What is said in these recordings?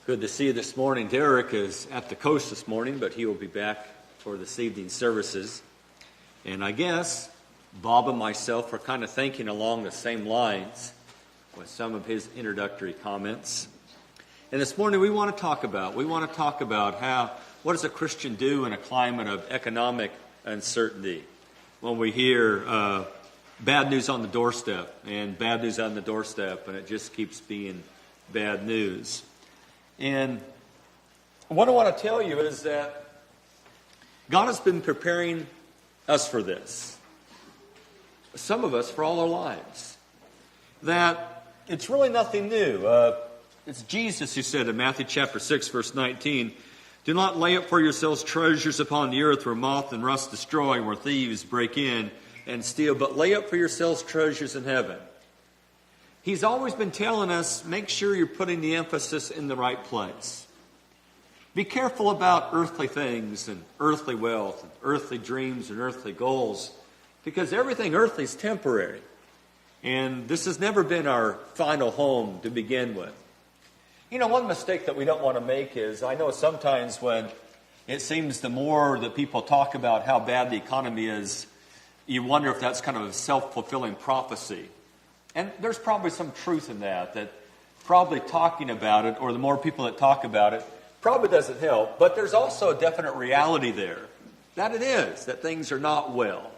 Good to see you this morning. Derek is at the coast this morning, but he will be back for this evening's services. And I guess Bob and myself are kind of thinking along the same lines with some of his introductory comments. And this morning we want to talk about what does a Christian do in a climate of economic uncertainty when we hear bad news on the doorstep and bad news on the doorstep, and it just keeps being bad news. And what I want to tell you is that God has been preparing us for this. Some of us for all our lives. That it's really nothing new. It's Jesus who said in Matthew chapter 6, verse 19, "Do not lay up for yourselves treasures upon the earth where moth and rust destroy, where thieves break in and steal, but lay up for yourselves treasures in heaven." He's always been telling us, make sure you're putting the emphasis in the right place. Be careful about earthly things and earthly wealth and earthly dreams and earthly goals, because everything earthly is temporary. And this has never been our final home to begin with. You know, one mistake that we don't want to make is, I know sometimes when it seems the more that people talk about how bad the economy is, you wonder if that's kind of a self-fulfilling prophecy. And there's probably some truth in that probably talking about it, or the more people that talk about it, probably doesn't help. But there's also a definite reality there, that it is, that things are not well.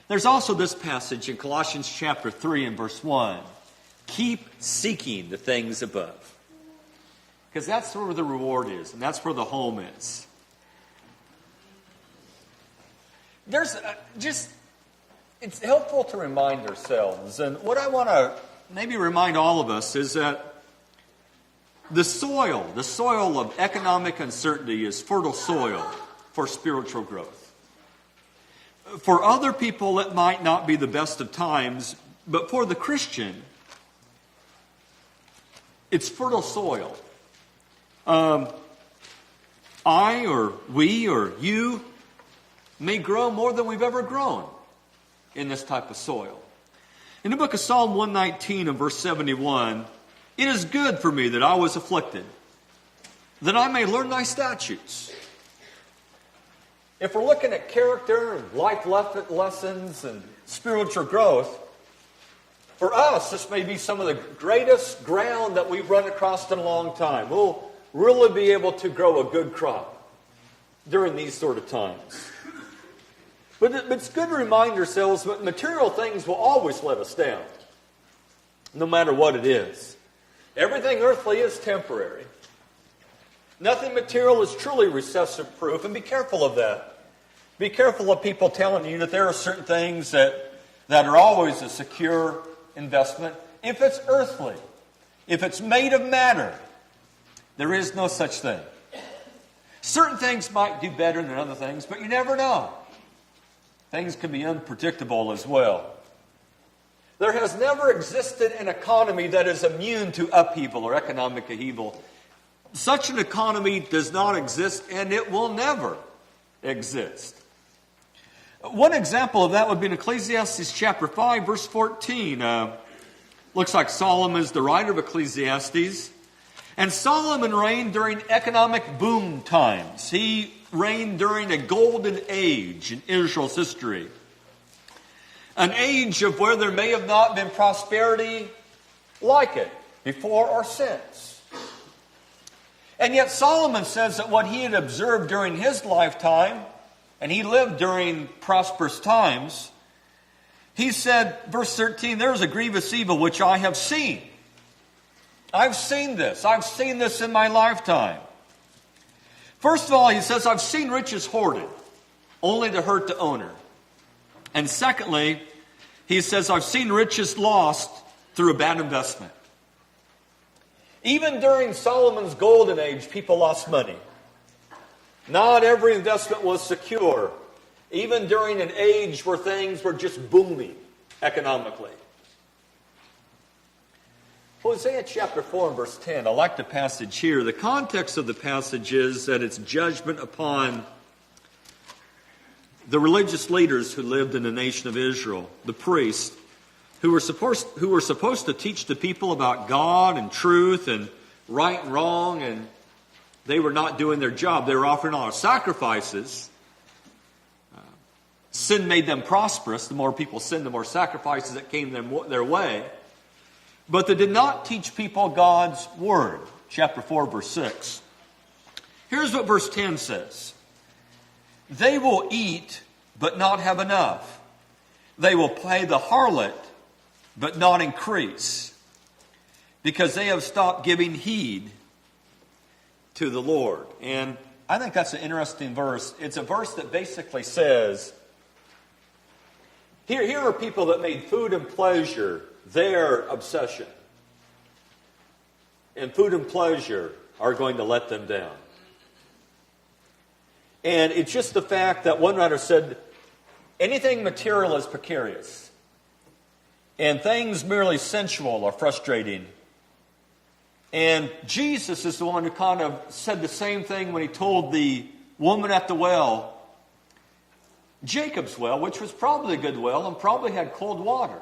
There's also this passage in Colossians chapter 3 and verse 1. Keep seeking the things above. Because that's where the reward is, and that's where the home is. It's helpful to remind ourselves, and what I want to maybe remind all of us is that the soil of economic uncertainty is fertile soil for spiritual growth. For other people, it might not be the best of times, but for the Christian, it's fertile soil. I or we or you may grow more than we've ever grown in this type of soil. In the book of Psalm 119 and verse 71, "It is good for me that I was afflicted, that I may learn thy statutes." If we're looking at character and life lessons and spiritual growth, for us, this may be some of the greatest ground that we've run across in a long time. We'll really be able to grow a good crop during these sort of times. But it's good to remind ourselves that material things will always let us down, no matter what it is. Everything earthly is temporary. Nothing material is truly recession-proof, and be careful of that. Be careful of people telling you that there are certain things that are always a secure investment. If it's earthly, if it's made of matter, there is no such thing. Certain things might do better than other things, but you never know. Things can be unpredictable as well. There has never existed an economy that is immune to upheaval or economic upheaval. Such an economy does not exist, and it will never exist. One example of that would be in Ecclesiastes chapter 5, verse 14. Looks like Solomon is the writer of Ecclesiastes. And Solomon reigned during economic boom times. He reigned during a golden age in Israel's history. An age of where there may have not been prosperity like it before or since. And yet Solomon says that what he had observed during his lifetime, and he lived during prosperous times, he said, verse 13, "There is a grievous evil which I have seen." I've seen this. I've seen this in my lifetime. First of all, he says, I've seen riches hoarded, only to hurt the owner. And secondly, he says, I've seen riches lost through a bad investment. Even during Solomon's golden age, people lost money. Not every investment was secure, even during an age where things were just booming economically. Hosea chapter 4 and verse 10, I like the passage here. The context of the passage is that it's judgment upon the religious leaders who lived in the nation of Israel, the priests, who were supposed to teach the people about God and truth and right and wrong, and they were not doing their job. They were offering a lot of sacrifices. Sin made them prosperous. The more people sinned, the more sacrifices that came their way. But they did not teach people God's word. Chapter 4, verse 6. Here's what verse 10 says. They will eat, but not have enough. They will play the harlot, but not increase, because they have stopped giving heed to the Lord. And I think that's an interesting verse. It's a verse that basically says, here are people that made food and pleasure their obsession. And food and pleasure are going to let them down. And it's just the fact that one writer said, anything material is precarious. And things merely sensual are frustrating. And Jesus is the one who kind of said the same thing when he told the woman at the well, Jacob's well, which was probably a good well and probably had cold water.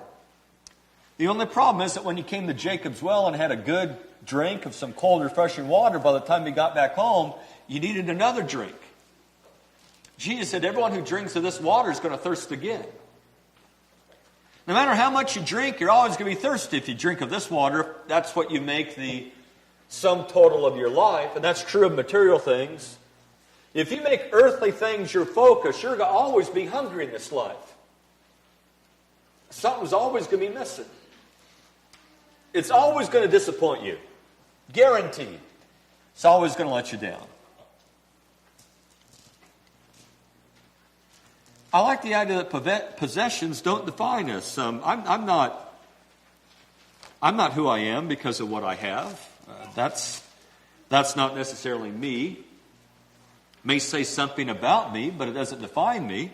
The only problem is that when you came to Jacob's well and had a good drink of some cold, refreshing water, by the time you got back home, you needed another drink. Jesus said, everyone who drinks of this water is going to thirst again. No matter how much you drink, you're always going to be thirsty. If you drink of this water, that's what you make the sum total of your life, and that's true of material things. If you make earthly things your focus, you're going to always be hungry in this life. Something's always going to be missing. It's always going to disappoint you. Guaranteed. It's always going to let you down. I like the idea that possessions don't define us. I'm not who I am because of what I have. That's not necessarily me. May say something about me, but it doesn't define me.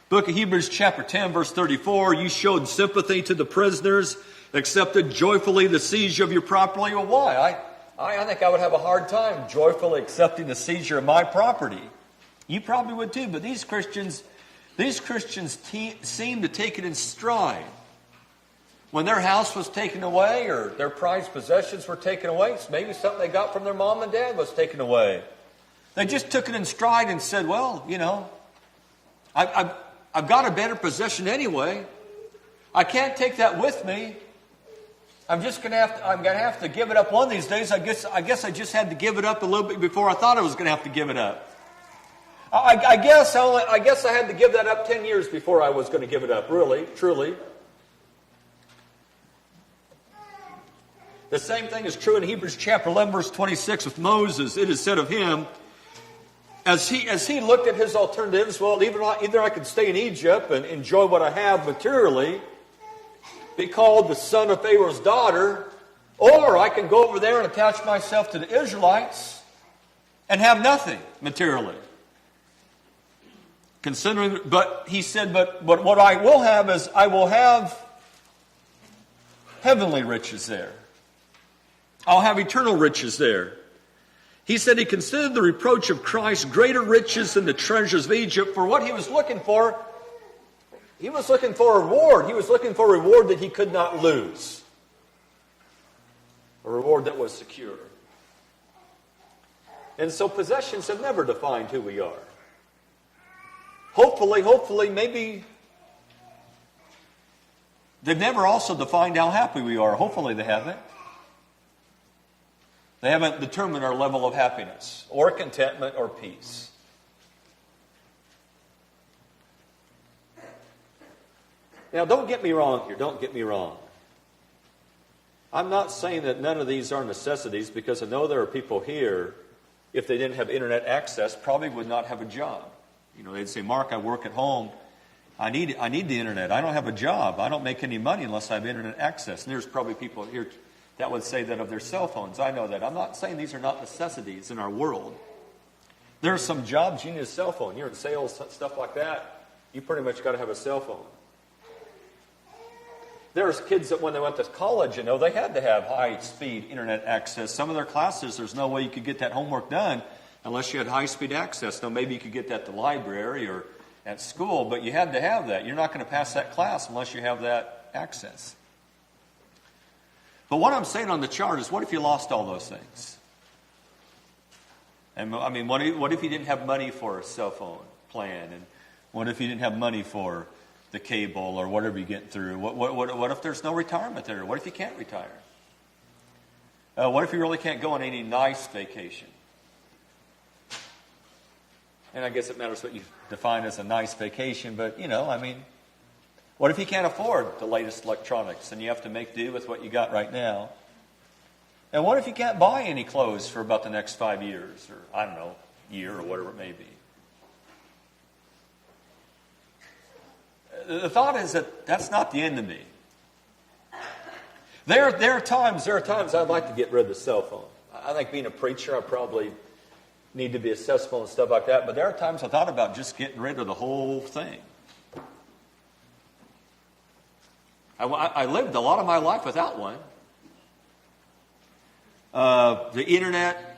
Book of Hebrews chapter 10, verse 34, you showed sympathy to the prisoners, accepted joyfully the seizure of your property. Well, why? I think I would have a hard time joyfully accepting the seizure of my property. You probably would too, but these Christians seem to take it in stride. When their house was taken away or their prized possessions were taken away, maybe something they got from their mom and dad was taken away. They just took it in stride and said, well, I've got a better possession anyway. I can't take that with me. I'm going to have to give it up one of these days. I guess I just had to give it up a little bit before I thought I was going to have to give it up. I guess I had to give that up 10 years before I was going to give it up, really, truly. The same thing is true in Hebrews chapter 11, verse 26 with Moses. It is said of him, as he looked at his alternatives, well, either I could stay in Egypt and enjoy what I have materially, be called the son of Pharaoh's daughter, or I can go over there and attach myself to the Israelites and have nothing materially. But he said, but what I will have is I will have heavenly riches there. I'll have eternal riches there. He said he considered the reproach of Christ greater riches than the treasures of Egypt. For what he was looking for, he was looking for a reward. He was looking for a reward that he could not lose. A reward that was secure. And so possessions have never defined who we are. Hopefully, maybe they've never also defined how happy we are. Hopefully they haven't. They haven't determined our level of happiness or contentment or peace. Now, don't get me wrong here. Don't get me wrong. I'm not saying that none of these are necessities, because I know there are people here, if they didn't have internet access, probably would not have a job. They'd say, Mark, I work at home. I need the internet. I don't have a job. I don't make any money unless I have internet access. And there's probably people here that would say that of their cell phones. I know that. I'm not saying these are not necessities in our world. There are some jobs you need a cell phone. You're in sales, stuff like that. You pretty much got to have a cell phone. There's kids that when they went to college, they had to have high-speed internet access. Some of their classes, there's no way you could get that homework done unless you had high-speed access. Now, maybe you could get that at the library or at school, but you had to have that. You're not going to pass that class unless you have that access. But what I'm saying on the chart is, what if you lost all those things? And I mean, what if you didn't have money for a cell phone plan? And what if you didn't have money for the cable or whatever you get through? What if there's no retirement there? What if you can't retire? What if you really can't go on any nice vacation? And I guess it matters what you define as a nice vacation, but, I mean, what if you can't afford the latest electronics and you have to make do with what you got right now? And what if you can't buy any clothes for about the next 5 years, or, I don't know, year or whatever it may be? The thought is that that's not the end of me. There are times I'd like to get rid of the cell phone. I think being a preacher, I probably need to be accessible and stuff like that. But there are times I thought about just getting rid of the whole thing. I lived a lot of my life without one. The internet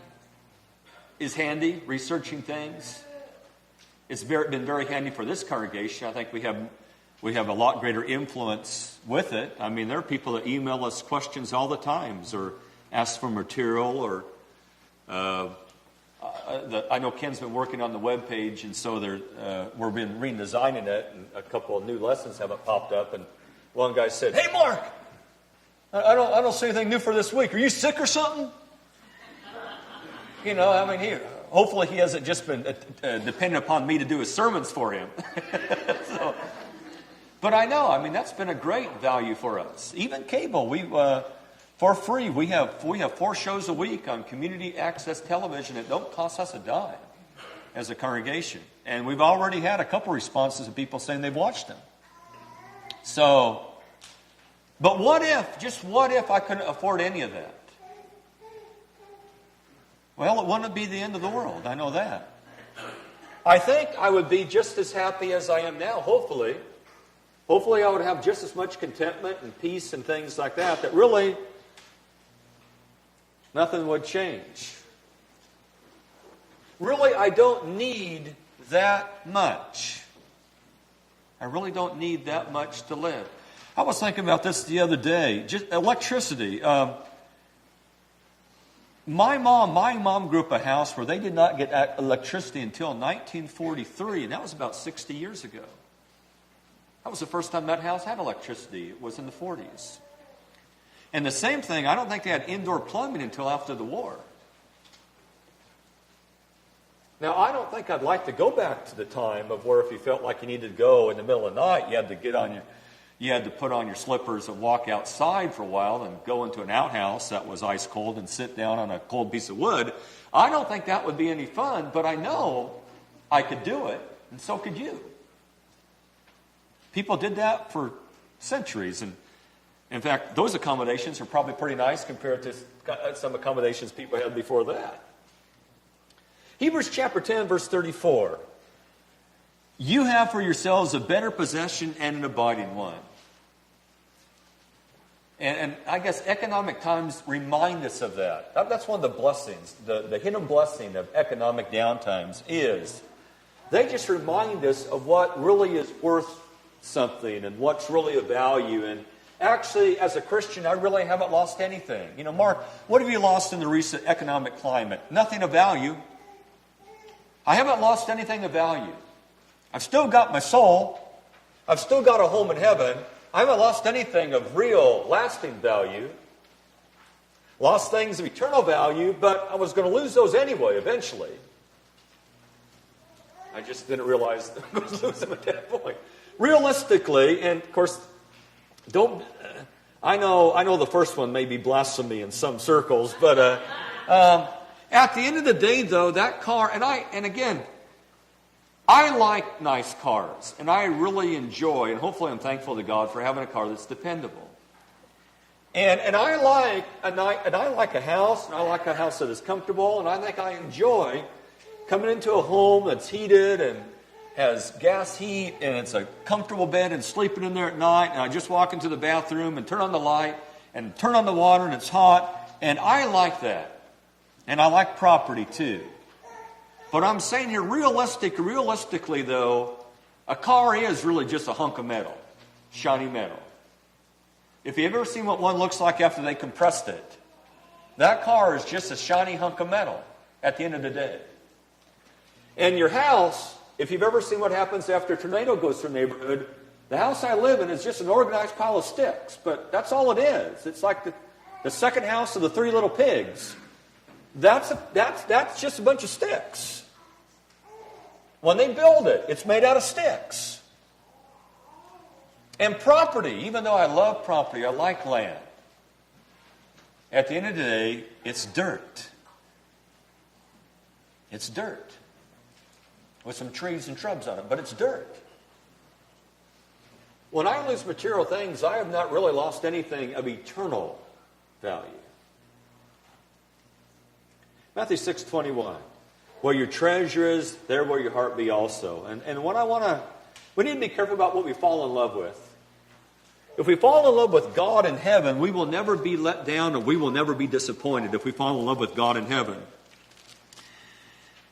is handy, researching things. It's been very handy for this congregation. I think we have a lot greater influence with it. I mean, there are people that email us questions all the times or ask for material. Or I know Ken's been working on the web page, and so we've been redesigning it, and a couple of new lessons haven't popped up. And one guy said, "Hey, Mark, I don't see anything new for this week. Are you sick or something?" Hopefully he hasn't just been dependent upon me to do his sermons for him. But I know, that's been a great value for us. Even cable, for free, we have 4 shows a week on community access television that don't cost us a dime as a congregation. And we've already had a couple responses of people saying they've watched them. So, but what if I couldn't afford any of that? Well, it wouldn't be the end of the world. I know that. I think I would be just as happy as I am now, hopefully. Hopefully I would have just as much contentment and peace and things like that really nothing would change. Really, I don't need that much. I really don't need that much to live. I was thinking about this the other day. Just electricity. My mom grew up in a house where they did not get electricity until 1943, and that was about 60 years ago. That was the first time that house had electricity. It was in the 40s. And the same thing, I don't think they had indoor plumbing until after the war. Now, I don't think I'd like to go back to the time of where if you felt like you needed to go in the middle of the night, you had to put on your slippers and walk outside for a while and go into an outhouse that was ice cold and sit down on a cold piece of wood. I don't think that would be any fun, but I know I could do it, and so could you. People did that for centuries, and in fact, those accommodations are probably pretty nice compared to some accommodations people had before that. Hebrews chapter 10, verse 34. You have for yourselves a better possession and an abiding one. And I guess economic times remind us of that. That's one of the blessings, the hidden blessing of economic downtimes is they just remind us of what really is worth something and what's really of value. And actually, as a Christian, I really haven't lost anything. Mark, what have you lost in the recent economic climate? Nothing of value. I haven't lost anything of value. I've still got my soul. I've still got a home in heaven. I haven't lost anything of real, lasting value. Lost things of eternal value, but I was going to lose those anyway, eventually. I just didn't realize I was going to lose them at that point. Realistically, and of course, I know the first one may be blasphemy in some circles, but at the end of the day, though, that car, and again, I like nice cars, and I really enjoy, and hopefully I'm thankful to God for having a car that's dependable. And I like a house, and I like a house that is comfortable, and I think I enjoy coming into a home that's heated and has gas heat, and it's a comfortable bed and sleeping in there at night, and I just walk into the bathroom and turn on the light and turn on the water and it's hot, and I like that. And I like property too. But I'm saying here, realistically though, a car is really just a hunk of metal, shiny metal. If you've ever seen what one looks like after they compressed it, that car is just a shiny hunk of metal at the end of the day. And your house, if you've ever seen what happens after a tornado goes through a neighborhood, the house I live in is just an organized pile of sticks. But that's all it is. It's like the second house of the Three Little Pigs. That's just a bunch of sticks. When they build it, it's made out of sticks. And property, even though I love property, I like land. At the end of the day, it's dirt. It's dirt. With some trees and shrubs on it, but it's dirt. When I lose material things, I have not really lost anything of eternal value. Matthew 6:21. Where your treasure is, there will your heart be also. And what we need to be careful about what we fall in love with. If we fall in love with God in heaven, we will never be let down and we will never be disappointed if we fall in love with God in heaven.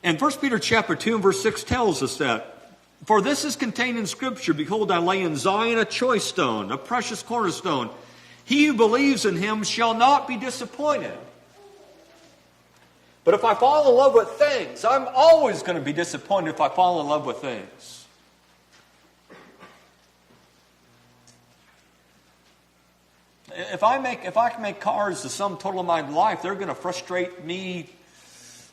And 1 Peter chapter 2 and verse 6 tells us that, for this is contained in Scripture, behold, I lay in Zion a choice stone, a precious cornerstone. He who believes in him shall not be disappointed. But if I fall in love with things, I'm always going to be disappointed if I fall in love with things. If I can make cars the sum total of my life, they're going to frustrate me.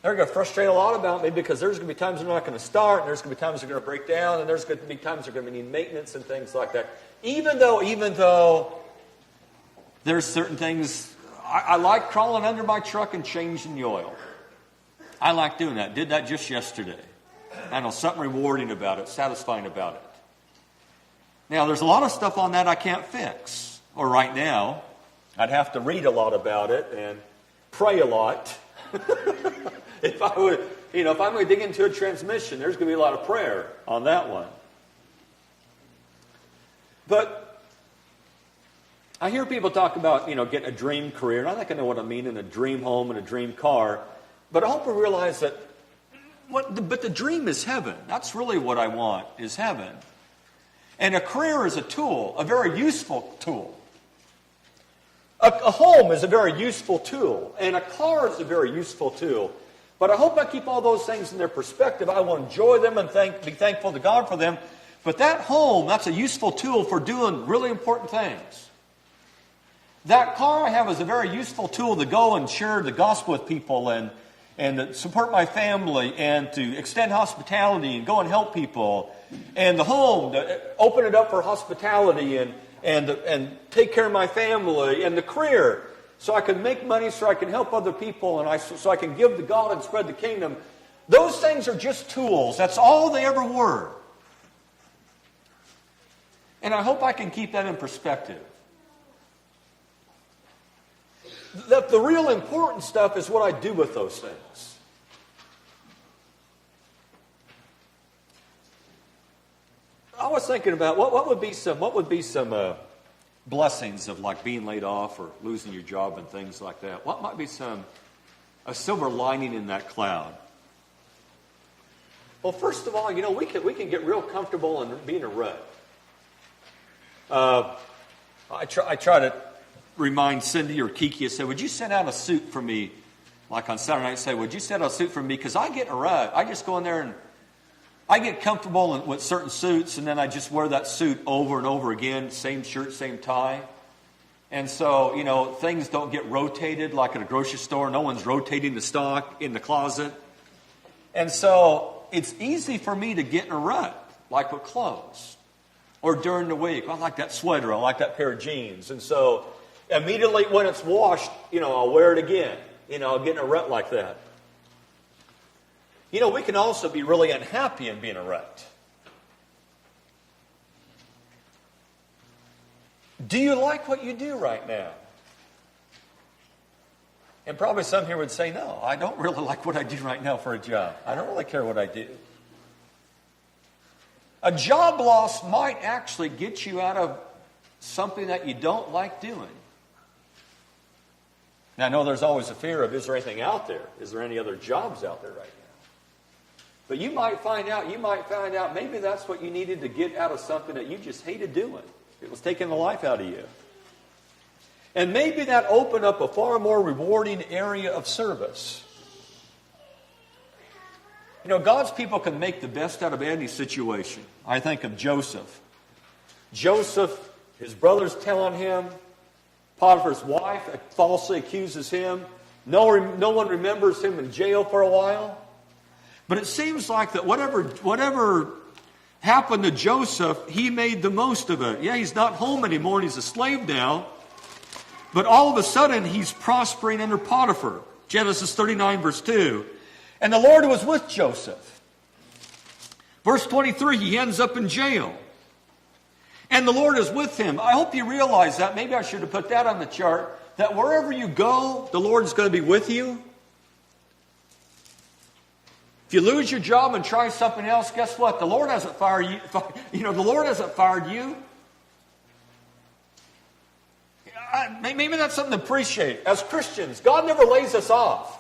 They're going to frustrate a lot about me because there's going to be times they're not going to start, and there's going to be times they're going to break down, and there's going to be times they're going to need maintenance and things like that. Even though there's certain things, I like crawling under my truck and changing the oil. I like doing that. Did that just yesterday. I know something rewarding about it, satisfying about it. Now, there's a lot of stuff on that I can't fix. Or right now, I'd have to read a lot about it and pray a lot. If I'm going to dig into a transmission, there's going to be a lot of prayer on that one. But I hear people talk about, getting a dream career, and I think I know what I mean, in a dream home and a dream car. But I hope we realize that, but the dream is heaven. That's really what I want, is heaven. And a career is a tool, a very useful tool. A home is a very useful tool, and a car is a very useful tool. But I hope I keep all those things in their perspective. I will enjoy them and be thankful to God for them. But that home, that's a useful tool for doing really important things. That car I have is a very useful tool to go and share the gospel with people and to support my family and to extend hospitality and go and help people. And the home, to open it up for hospitality and take care of my family. And the career, so I can make money, so I can help other people, and so I can give to God and spread the kingdom. Those things are just tools. That's all they ever were. And I hope I can keep that in perspective. That the real important stuff is what I do with those things. I was thinking about what would be some blessings of like being laid off or losing your job and things like that. What might be a silver lining in that cloud? Well, first of all, we can get real comfortable in being a rut. I try to remind Cindy or Kiki and say, would you send out a suit for me? Like on Saturday night, say, would you send out a suit for me? Because I get in a rut. I just go in there and I get comfortable with certain suits, and then I just wear that suit over and over again, same shirt, same tie. And so, things don't get rotated like at a grocery store. No one's rotating the stock in the closet. And so it's easy for me to get in a rut, like with clothes. Or during the week, I like that sweater, I like that pair of jeans. And so immediately when it's washed, I'll wear it again. I'll get in a rut like that. We can also be really unhappy in being a rut. Do you like what you do right now? And probably some here would say, no, I don't really like what I do right now for a job. I don't really care what I do. A job loss might actually get you out of something that you don't like doing. Now, I know there's always a fear of, is there anything out there? Is there any other jobs out there right now? But you might find out maybe that's what you needed to get out of something that you just hated doing. It was taking the life out of you. And maybe that opened up a far more rewarding area of service. You know, God's people can make the best out of any situation. I think of Joseph. Joseph, his brothers tell on him. Potiphar's wife falsely accuses him. No one remembers him in jail for a while. But it seems like that whatever happened to Joseph, he made the most of it. Yeah, he's not home anymore and he's a slave now. But all of a sudden, he's prospering under Potiphar. Genesis 39, verse 2. And the Lord was with Joseph. Verse 23, he ends up in jail. And the Lord is with him. I hope you realize that. Maybe I should have put that on the chart. That wherever you go, the Lord is going to be with you. If you lose your job and try something else, guess what? The Lord hasn't fired you. The Lord hasn't fired you. Maybe that's something to appreciate. As Christians, God never lays us off.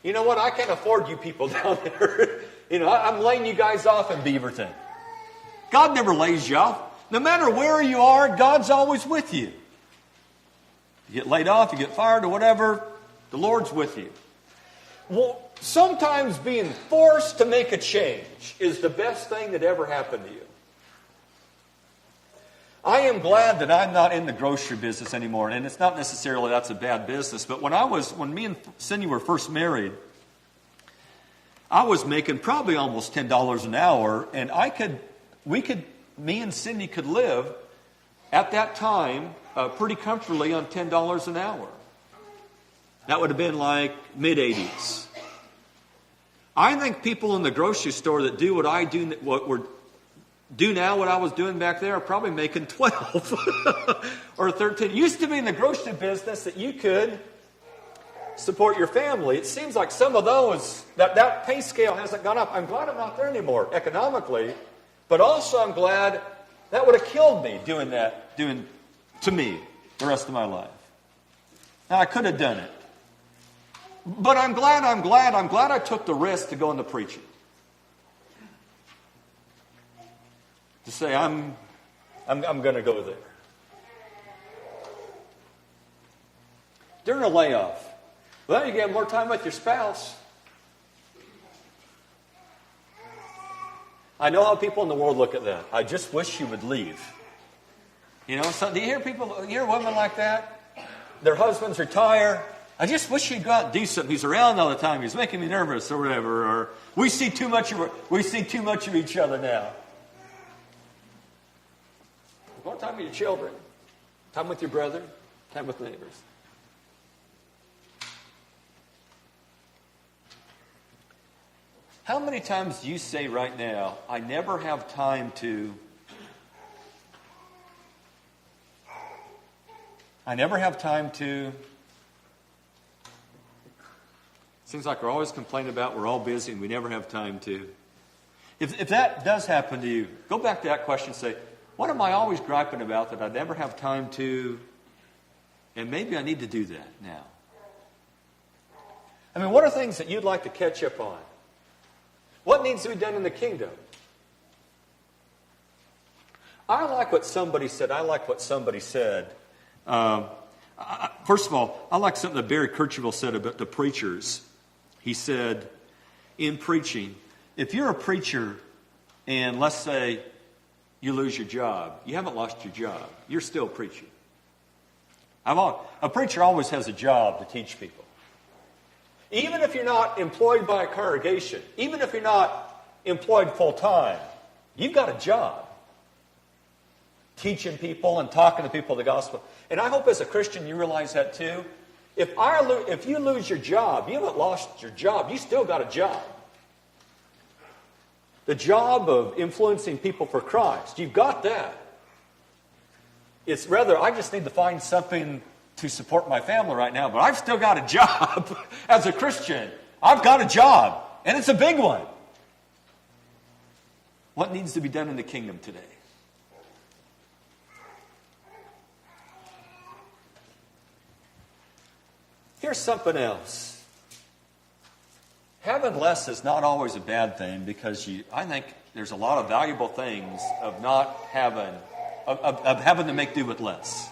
You know what? I can't afford you people down there. I'm laying you guys off in Beaverton. God never lays you off. No matter where you are, God's always with you. You get laid off, you get fired or whatever, the Lord's with you. Well, sometimes being forced to make a change is the best thing that ever happened to you. I am glad that I'm not in the grocery business anymore, and it's not necessarily that's a bad business, but when me and Cindy were first married, I was making probably almost $10 an hour, and me and Cindy could live at that time pretty comfortably on $10 an hour. That would have been like mid-80s. I think people in the grocery store that do what I do, do now what I was doing back there are probably making 12 or 13. It used to be in the grocery business that you could support your family. It seems like some of those, that pay scale hasn't gone up. I'm glad I'm not there anymore economically, but also I'm glad that would have killed me doing to me the rest of my life. Now I could have done it. But I'm glad I took the risk to go into preaching. To say, I'm going to go there. During a layoff, well, you get more time with your spouse. I know how people in the world look at that. I just wish you would leave. So do you hear women like that? Their husbands retire. I just wish you'd go out and do something. He's around all the time. He's making me nervous or whatever. Or we see too much of each other now. More time with your children. Time with your brother. Time with neighbors. How many times do you say right now, I never have time to... Seems like we're always complaining about we're all busy and we never have time to. If that does happen to you, go back to that question and say, what am I always griping about that I never have time to? And maybe I need to do that now. What are things that you'd like to catch up on? What needs to be done in the kingdom? I like what somebody said. First of all, I like something that Barry Kirchhoff said about the preachers. He said, in preaching, if you're a preacher and let's say you lose your job, you haven't lost your job. You're still preaching. A preacher always has a job to teach people. Even if you're not employed by a congregation, even if you're not employed full-time, you've got a job. Teaching people and talking to people the gospel. And I hope as a Christian you realize that too. If you lose your job, you haven't lost your job. You still got a job. The job of influencing people for Christ. You've got that. It's rather, I just need to find something to support my family right now, but I've still got a job as a Christian. I've got a job, and it's a big one. What needs to be done in the kingdom today? Here's something else. Having less is not always a bad thing because I think there's a lot of valuable things of not having, of having to make do with less.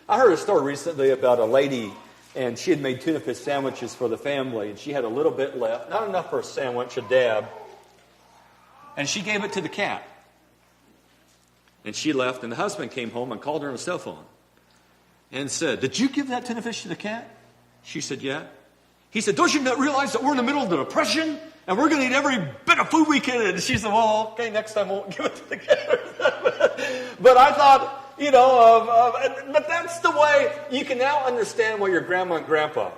I heard a story recently about a lady And she had made tuna fish sandwiches for the family, and she had a little bit left, not enough for a sandwich, a dab. And she gave it to the cat. And she left, and the husband came home and called her on the cell phone and said, "Did you give that tuna fish to the cat?" She said, "Yeah." He said, "Don't you realize that we're in the middle of the Depression, and we're going to eat every bit of food we can?" And she said, "Well, okay, next time I won't give it to the cat." But I thought, but that's the way you can now understand why your grandma and grandpa,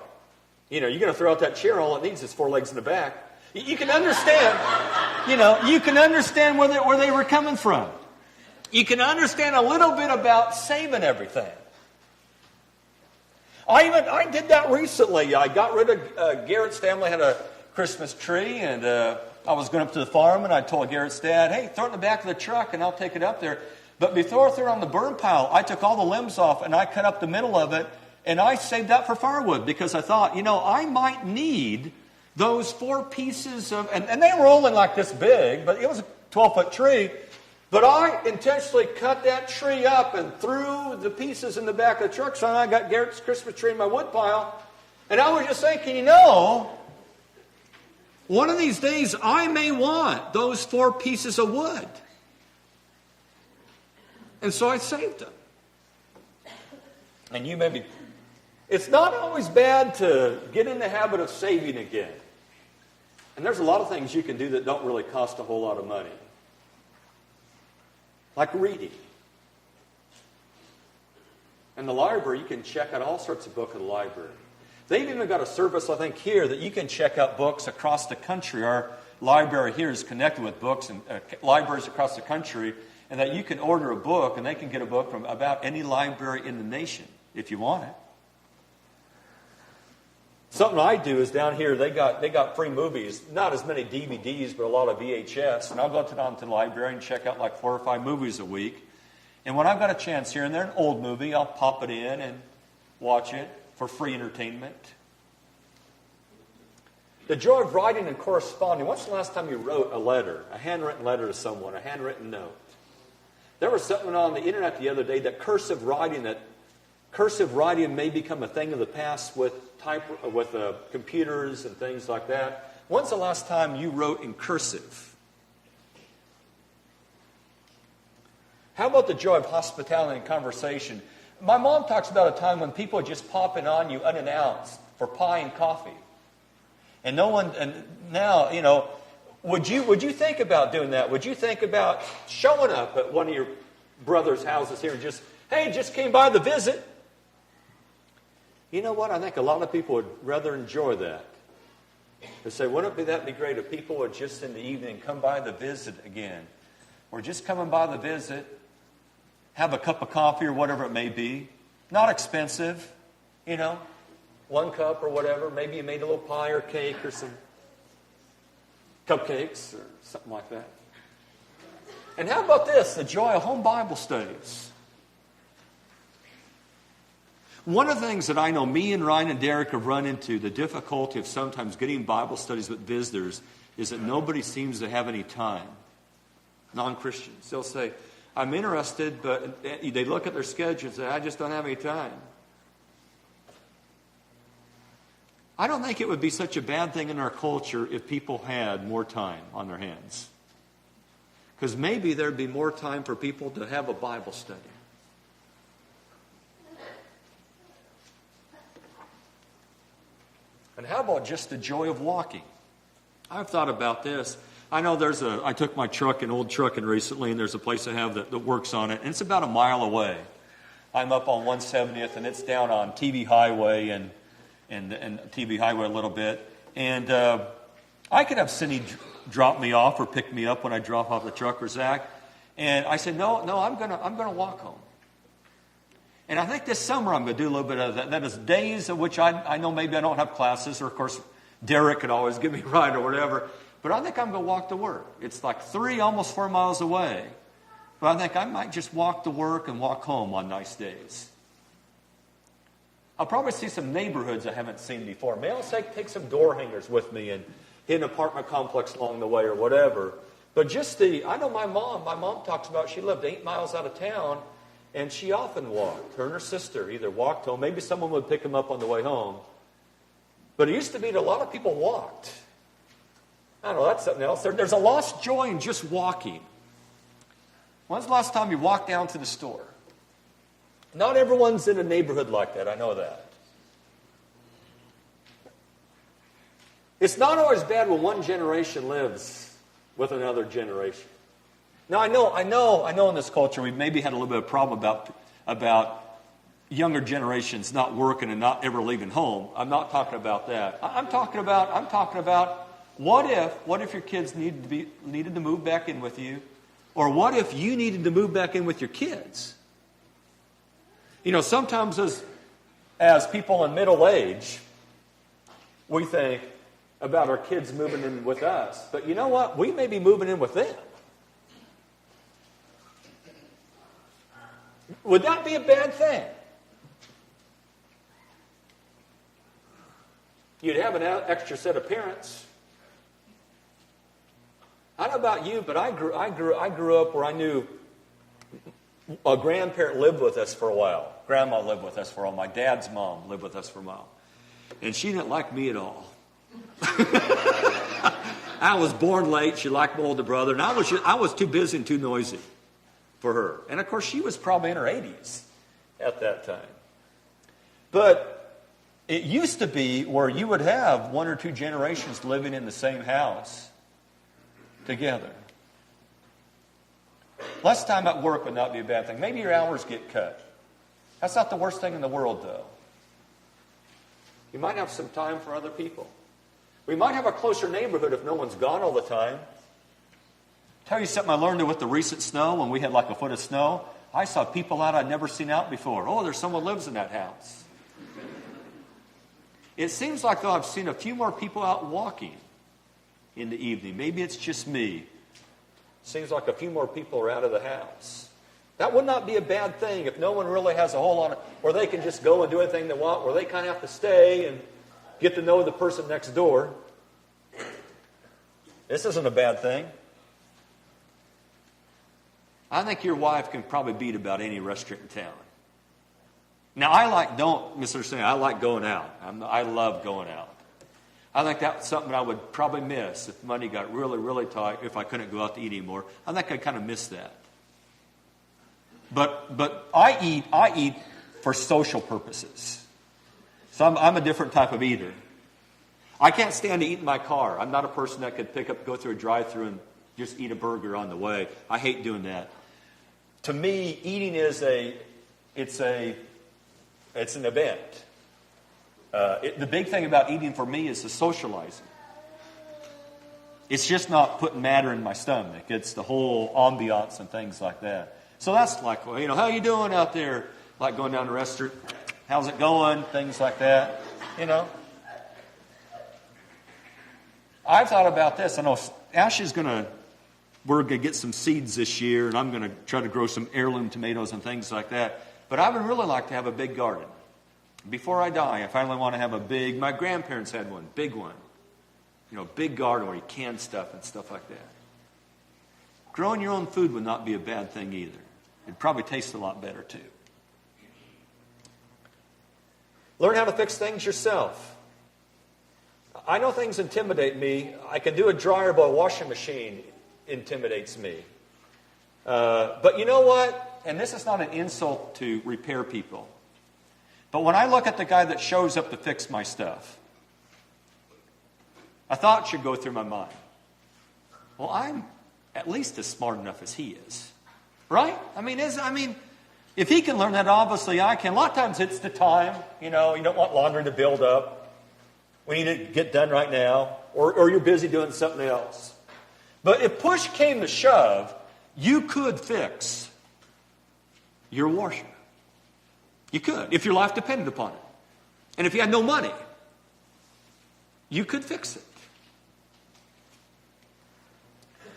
you're going to throw out that chair, all it needs is 4 legs in the back. You can understand, you can understand where they were coming from. You can understand a little bit about saving everything. I did that recently. I got rid of Garrett's family had a Christmas tree, and I was going up to the farm, and I told Garrett's dad, "Hey, throw it in the back of the truck, and I'll take it up there." But before I threw it on the burn pile, I took all the limbs off, and I cut up the middle of it, and I saved that for firewood, because I thought, I might need those 4 pieces of, and they were only like this big, but it was a 12-foot tree. But I intentionally cut that tree up and threw the pieces in the back of the truck, so I got Garrett's Christmas tree in my wood pile. And I was just thinking, one of these days I may want those 4 pieces of wood. And so I saved them. And it's not always bad to get in the habit of saving again. And there's a lot of things you can do that don't really cost a whole lot of money. Like reading. In the library, you can check out all sorts of books in the library. They've even got a service, I think, here that you can check out books across the country. Our library here is connected with books and libraries across the country, and that you can order a book, and they can get a book from about any library in the nation if you want it. Something I do is down here, they got free movies, not as many DVDs, but a lot of VHS. And I'll go down to the library and check out like 4 or 5 movies a week. And when I've got a chance here and there, an old movie, I'll pop it in and watch it for free entertainment. The joy of writing and corresponding. When's the last time you wrote a letter, a handwritten letter to someone, a handwritten note? There was something on the internet the other day that cursive writing may become a thing of the past with computers and things like that. When's the last time you wrote in cursive? How about the joy of hospitality and conversation? My mom talks about a time when people are just popping on you unannounced for pie and coffee. And now, would you think about doing that? Would you think about showing up at one of your brother's houses here and just came by to visit? You know what? I think a lot of people would rather enjoy that. They say, wouldn't that be great if people would just in the evening come by the visit again? Or just coming by the visit, have a cup of coffee or whatever it may be. Not expensive, 1 cup or whatever. Maybe you made a little pie or cake or some cupcakes or something like that. And how about this? The joy of home Bible studies. One of the things that I know me and Ryan and Derek have run into, the difficulty of sometimes getting Bible studies with visitors, is that nobody seems to have any time. Non-Christians. They'll say, "I'm interested," but they look at their schedule and say, "I just don't have any time." I don't think it would be such a bad thing in our culture if people had more time on their hands. Because maybe there'd be more time for people to have a Bible study. And how about just the joy of walking? I've thought about this. I know I took my truck, an old truck, in recently, and there's a place I have that works on it, and it's about a mile away. I'm up on 170th, and it's down on TV Highway and TV Highway a little bit. And I could have Cindy drop me off or pick me up when I drop off the truck, or Zach. And I said, no, I'm gonna walk home. And I think this summer I'm going to do a little bit of that. That is days of which I know maybe I don't have classes, or of course Derek could always give me a ride or whatever. But I think I'm going to walk to work. It's like 3, almost 4 miles away. But I think I might just walk to work and walk home on nice days. I'll probably see some neighborhoods I haven't seen before. Maybe I'll take some door hangers with me and hit an apartment complex along the way or whatever. But I know my mom talks about she lived 8 miles out of town, And she often walked. Her and her sister either walked home. Maybe someone would pick them up on the way home. But it used to be that a lot of people walked. I don't know, that's something else. There's a lost joy in just walking. When's the last time you walked down to the store? Not everyone's in a neighborhood like that, I know that. It's not always bad when one generation lives with another generation. Now, I know in this culture we maybe had a little bit of problem about younger generations not working and not ever leaving home. I'm not talking about that. I'm talking about what if your kids needed to move back in with you? Or what if you needed to move back in with your kids? You know, sometimes as people in middle age, we think about our kids moving in with us. But you know what? We may be moving in with them. Would that be a bad thing? You'd have an extra set of parents. I don't know about you, but I grew up where I knew a grandparent lived with us for a while. Grandma lived with us for a while. My dad's mom lived with us for a while. And she didn't like me at all. I was born late. She liked my older brother. And I was too busy and too noisy for her. And of course, she was probably in her 80s at that time. But it used to be where you would have one or two generations living in the same house together. Less time at work would not be a bad thing. Maybe your hours get cut. That's not the worst thing in the world, though. You might have some time for other people. We might have a closer neighborhood if no one's gone all the time. Tell you something I learned with the recent snow, when we had like a foot of snow. I saw people out I'd never seen out before. Oh, there's someone lives in that house. It seems like, though, I've seen a few more people out walking in the evening. Maybe it's just me. Seems like a few more people are out of the house. That would not be a bad thing if no one really has a whole lot of, where they can just go and do anything they want, where they kind of have to stay and get to know the person next door. This isn't a bad thing. I think your wife can probably beat about any restaurant in town. Now, don't misunderstand, I like going out. I love going out. I think that's something I would probably miss if money got really, really tight, if I couldn't go out to eat anymore. I think I'd kind of miss that. But I eat for social purposes. So I'm a different type of eater. I can't stand to eat in my car. I'm not a person that could go through a drive-thru and just eat a burger on the way. I hate doing that. To me, eating is an event. The big thing about eating for me is the socializing. It's just not putting matter in my stomach. It's the whole ambiance and things like that. So that's like, well, how you doing out there? Like going down to the restaurant. How's it going? Things like that. I've thought about this. I know we're going to get some seeds this year, and I'm going to try to grow some heirloom tomatoes and things like that. But I would really like to have a big garden. Before I die, I finally want to have my grandparents had one, big one. Big garden where you can stuff and stuff like that. Growing your own food would not be a bad thing either. It'd probably taste a lot better too. Learn how to fix things yourself. I know things intimidate me. I can do a dryer, but a washing machine intimidates me. But you know what? And this is not an insult to repair people. But when I look at the guy that shows up to fix my stuff, a thought should go through my mind. Well, I'm at least as smart enough as he is. Right? If he can learn that, obviously I can. A lot of times it's the time. You don't want laundry to build up. We need to get done right now. Or you're busy doing something else. But if push came to shove, you could fix your washer. You could, if your life depended upon it. And if you had no money, you could fix it.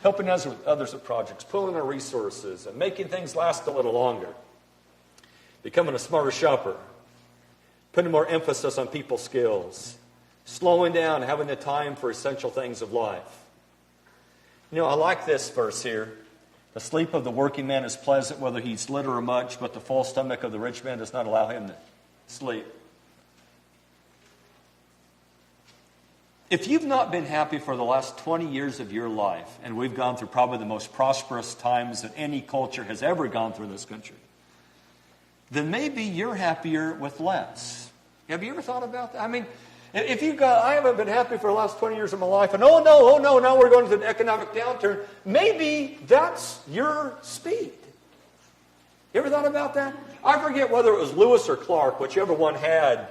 Helping others with projects, pulling our resources, and making things last a little longer. Becoming a smarter shopper. Putting more emphasis on people's skills. Slowing down, having the time for essential things of life. I like this verse here. The sleep of the working man is pleasant, whether he eats little or much, but the full stomach of the rich man does not allow him to sleep. If you've not been happy for the last 20 years of your life, and we've gone through probably the most prosperous times that any culture has ever gone through in this country, then maybe you're happier with less. Have you ever thought about that? I mean, if you've got, I haven't been happy for the last 20 years of my life, and oh no, now we're going to an economic downturn, maybe that's your speed. You ever thought about that? I forget whether it was Lewis or Clark, whichever one had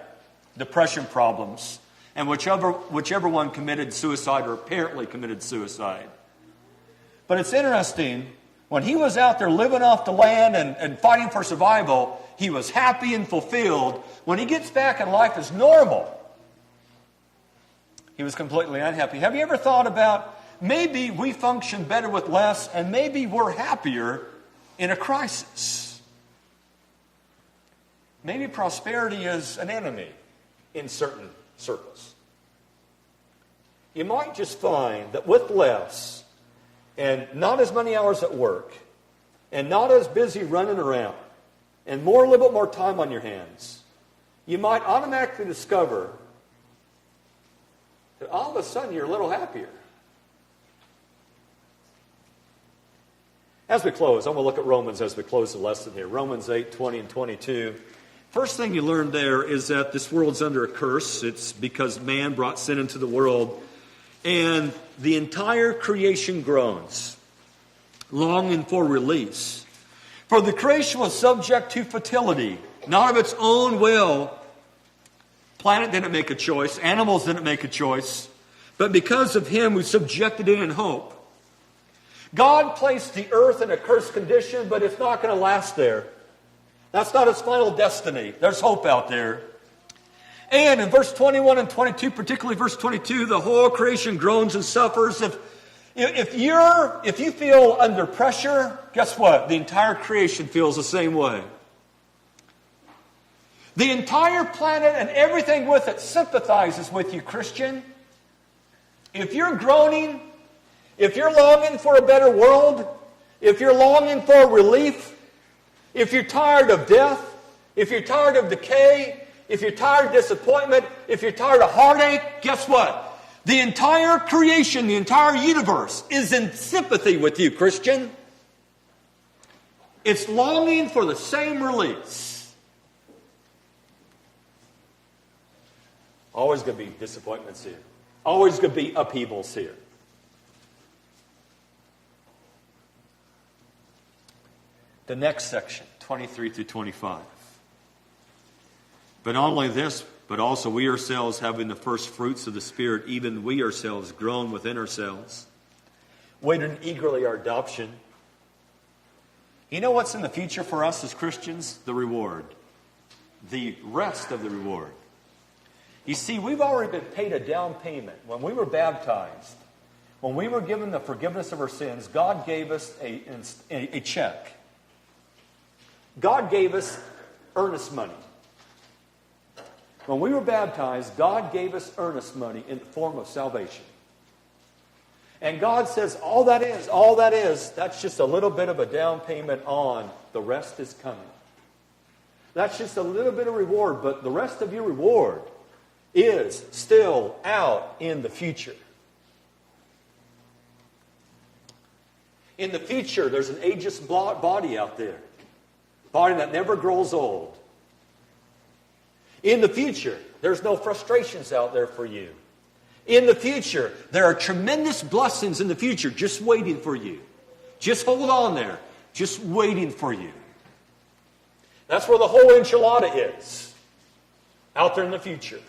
depression problems, and whichever one committed suicide or apparently committed suicide. But it's interesting, when he was out there living off the land and fighting for survival, he was happy and fulfilled. When he gets back and life is normal, he was completely unhappy. Have you ever thought about maybe we function better with less and maybe we're happier in a crisis? Maybe prosperity is an enemy in certain circles. You might just find that with less and not as many hours at work and not as busy running around and a little bit more time on your hands, you might automatically discover that all of a sudden you're a little happier. As we close, I'm going to look at Romans as we close the lesson here. Romans 8, 20 and 22. First thing you learn there is that this world's under a curse. It's because man brought sin into the world. And the entire creation groans, longing for release. For the creation was subject to fertility, not of its own will. Planet didn't make a choice. Animals didn't make a choice. But because of him who subjected it in hope. God placed the earth in a cursed condition, but it's not going to last there. That's not its final destiny. There's hope out there. And in verse 21 and 22, particularly verse 22, the whole creation groans and suffers. If you feel under pressure, guess what? The entire creation feels the same way. The entire planet and everything with it sympathizes with you, Christian. If you're groaning, if you're longing for a better world, if you're longing for relief, if you're tired of death, if you're tired of decay, if you're tired of disappointment, if you're tired of heartache, guess what? The entire creation, the entire universe is in sympathy with you, Christian. It's longing for the same release. Always going to be disappointments here. Always going to be upheavals here. The next section, 23 through 25. But not only this, but also we ourselves, having the first fruits of the Spirit, even we ourselves groan within ourselves, waiting eagerly our adoption. You know what's in the future for us as Christians? The reward. The rest of the reward. You see, we've already been paid a down payment. When we were baptized, when we were given the forgiveness of our sins, God gave us a check. God gave us earnest money. When we were baptized, God gave us earnest money in the form of salvation. And God says, all that is, that's just a little bit of a down payment on the rest is coming. That's just a little bit of reward, but the rest of your reward is still out in the future. In the future, there's an ageless body out there. Body that never grows old. In the future, there's no frustrations out there for you. In the future, there are tremendous blessings in the future just waiting for you. Just hold on there. Just waiting for you. That's where the whole enchilada is. Out there in the future.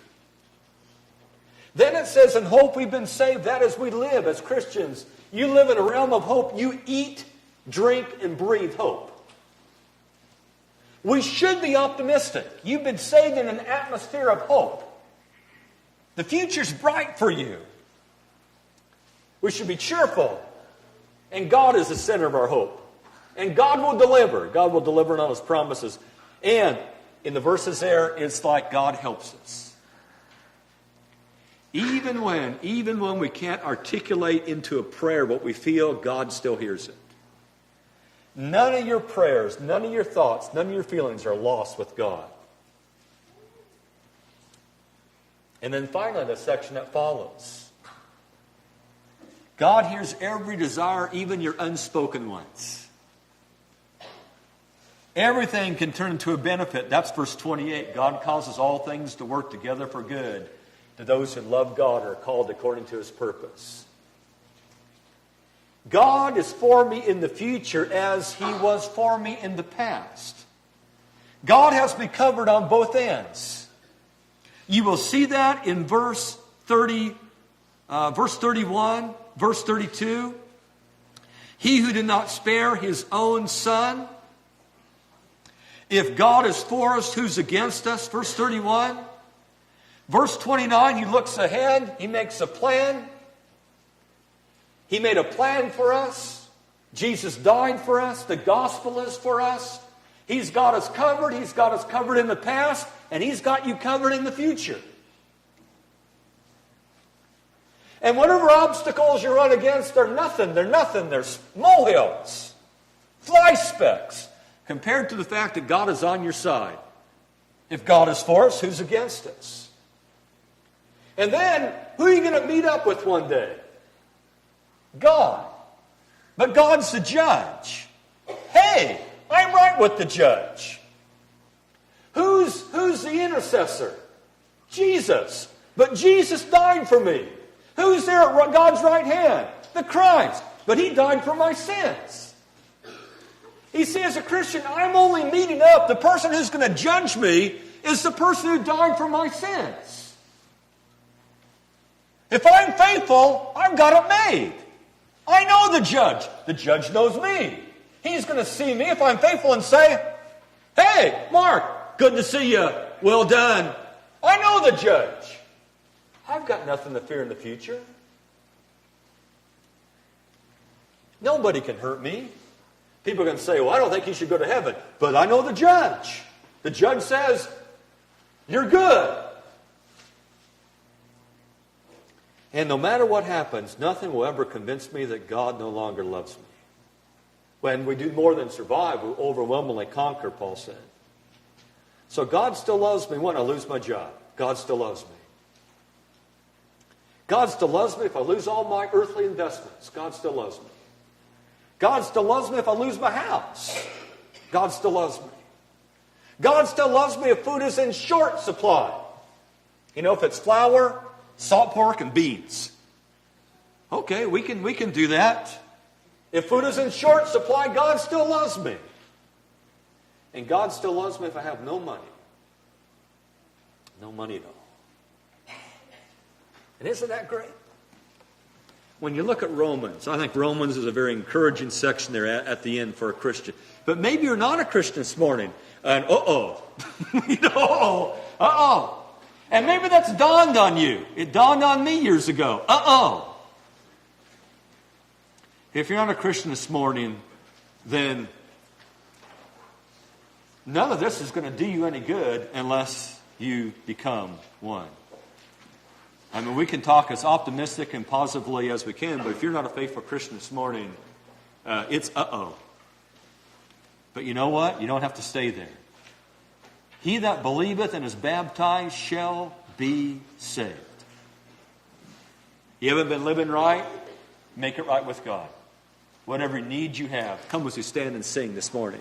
Then it says, in hope we've been saved. That is, we live as Christians. You live in a realm of hope. You eat, drink, and breathe hope. We should be optimistic. You've been saved in an atmosphere of hope. The future's bright for you. We should be cheerful. And God is the center of our hope. And God will deliver. God will deliver on His promises. And in the verses there, it's like God helps us. Even when we can't articulate into a prayer what we feel, God still hears it. None of your prayers, none of your thoughts, none of your feelings are lost with God. And then finally, the section that follows. God hears every desire, even your unspoken ones. Everything can turn into a benefit. That's verse 28. God causes all things to work together for good to those who love God and are called according to His purpose. God is for me in the future as He was for me in the past. God has me covered on both ends. You will see that in verse 30, verse 31, verse 32. He who did not spare His own Son. If God is for us, who's against us? Verse 31. Verse 29, He looks ahead. He makes a plan. He made a plan for us. Jesus died for us. The gospel is for us. He's got us covered. He's got us covered in the past. And He's got you covered in the future. And whatever obstacles you run against, they're nothing. They're nothing. They're molehills. Fly specks. Compared to the fact that God is on your side. If God is for us, who's against us? And then, who are you going to meet up with one day? God. But God's the judge. Hey, I'm right with the judge. Who's the intercessor? Jesus. But Jesus died for me. Who's there at God's right hand? The Christ. But He died for my sins. You see, as a Christian, I'm only meeting up. The person who's going to judge me is the person who died for my sins. If I'm faithful, I've got it made. I know the judge. The judge knows me. He's going to see me if I'm faithful and say, hey, Mark, good to see you. Well done. I know the judge. I've got nothing to fear in the future. Nobody can hurt me. People are going to say, well, I don't think you should go to heaven. But I know the judge. The judge says, you're good. And no matter what happens, nothing will ever convince me that God no longer loves me. When we do more than survive, we overwhelmingly conquer, Paul said. So God still loves me when I lose my job. God still loves me. God still loves me if I lose all my earthly investments. God still loves me. God still loves me if I lose my house. God still loves me. God still loves me if food is in short supply. You know, if it's flour, salt pork, and beans. Okay, we can do that. If food is in short supply, God still loves me. And God still loves me if I have no money. No money at all. And isn't that great? When you look at Romans, I think Romans is a very encouraging section there at the end for a Christian. But maybe you're not a Christian this morning. And And maybe that's dawned on you. It dawned on me years ago. If you're not a Christian this morning, then none of this is going to do you any good unless you become one. I mean, we can talk as optimistic and positively as we can, but if you're not a faithful Christian this morning, it's But you know what? You don't have to stay there. He that believeth and is baptized shall be saved. You haven't been living right? Make it right with God. Whatever need you have, come as we stand and sing this morning.